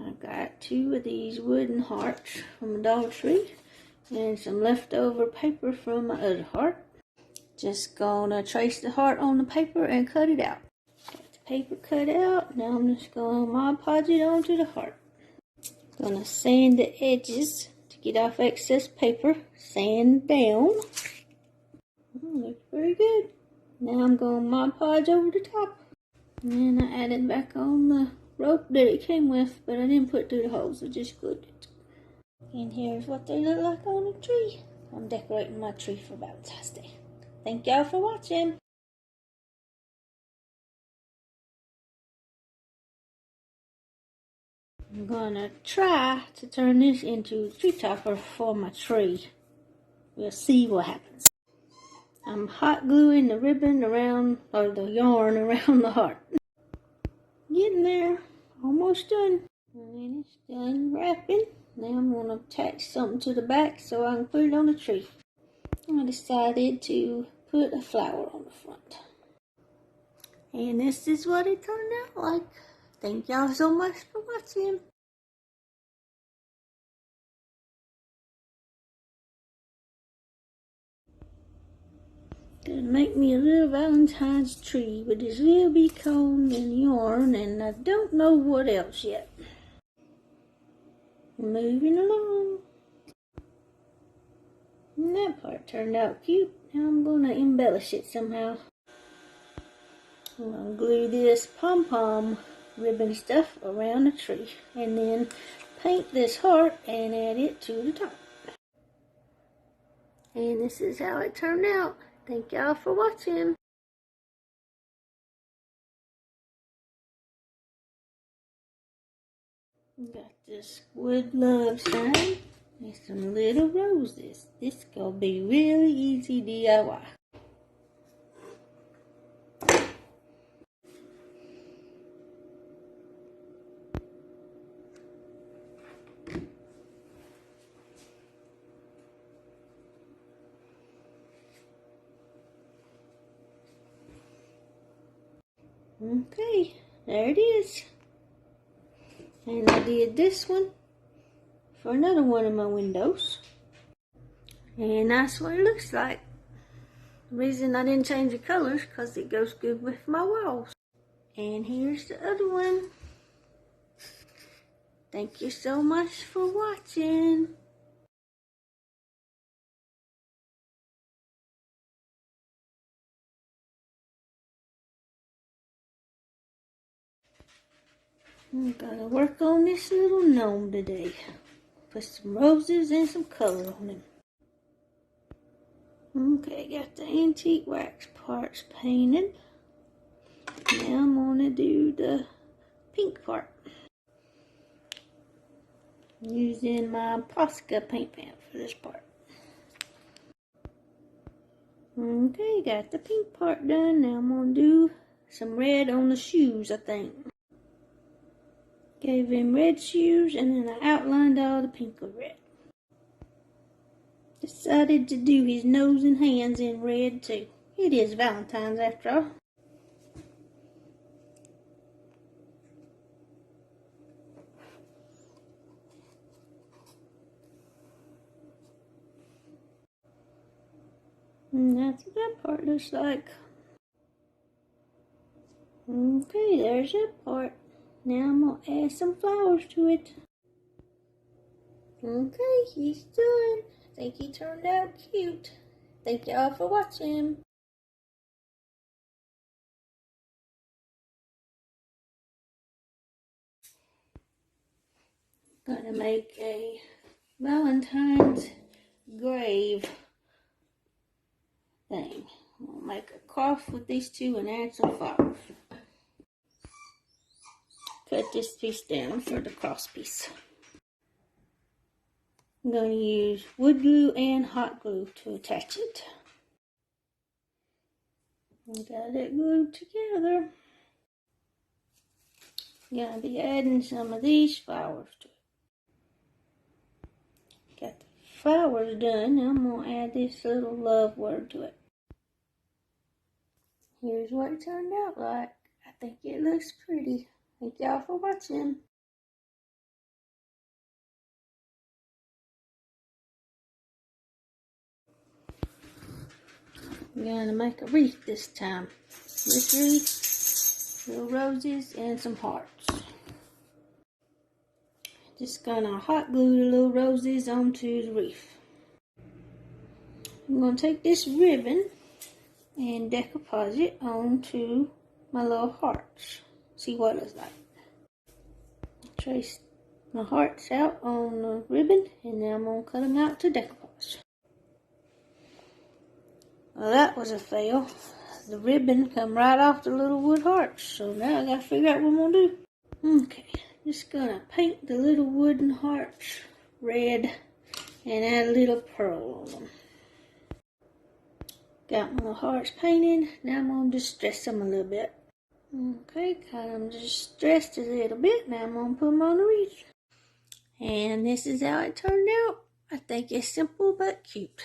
I got 2 of these wooden hearts from the Dollar Tree and some leftover paper from my other heart. Just gonna trace the heart on the paper and cut it out. Got the paper cut out. Now I'm just gonna Mod Podge it onto the heart. Gonna sand the edges to get off excess paper. Sand down. Looks very good. Now I'm gonna Mod Podge over the top. And then I added back on the rope that it came with, but I didn't put through the holes. I just glued it. And here's what they look like on the tree. I'm decorating my tree for Valentine's Day. Thank y'all for watching. I'm gonna try to turn this into a tree topper for my tree. We'll see what happens. I'm hot gluing the ribbon around, or the yarn around the heart. Getting there. Almost done. And then it's done wrapping. Now I'm gonna attach something to the back so I can put it on the tree. I decided to put a flower on the front. And this is what it turned out like. Thank y'all so much for watching. Gonna make me a little Valentine's tree with this little bit cone and yarn, and I don't know what else yet. Moving along. And that part turned out cute. Now I'm gonna embellish it somehow. I'm gonna glue this pom-pom ribbon stuff around the tree and then paint this heart and add it to the top. And this is how it turned out. Thank y'all for watching. Got this wood love sign and some little roses. This is gonna be really easy DIY. Okay, there it is. And I did this one for another one of my windows. And that's what it looks like. The reason I didn't change the colors because it goes good with my walls. And here's the other one. Thank you so much for watching. I'm gonna work on this little gnome today. Put some roses and some color on him. Okay, got the antique wax parts painted. Now I'm gonna do the pink part. Using my Posca paint pen for this part. Okay, got the pink part done. Now I'm gonna do some red on the shoes, I think. Gave him red shoes and then I outlined all the pink with red. Decided to do his nose and hands in red too. It is Valentine's after all. And that's what that part looks like. Okay, there's that part. Now I'm gonna add some flowers to it. Okay, he's done. I think he turned out cute. Thank y'all for watching. Gonna make a Valentine's grave thing. I'm gonna make a cross with these two and add some flowers. Cut this piece down for the cross piece. I'm going to use wood glue and hot glue to attach it. I got it glued together. I'm going to be adding some of these flowers to it. Got the flowers done. Now I'm going to add this little love word to it. Here's what it turned out like. I think it looks pretty. Thank y'all for watching. I'm gonna make a wreath this time. This wreath, little roses and some hearts. Just gonna hot glue the little roses onto the wreath. I'm gonna take this ribbon and decoupage it onto my little hearts. See what it looks like. Trace my hearts out on the ribbon, and then I'm gonna cut them out to decoupage. Well, that was a fail. The ribbon come right off the little wood hearts, so now I gotta figure out what I'm gonna do. Okay, just gonna paint the little wooden hearts red and add a little pearl on them. Got my hearts painted. Now I'm gonna distress them a little bit. Okay, got them distressed a little bit. Now I'm gonna put them on the wreath. And this is how it turned out. I think it's simple but cute.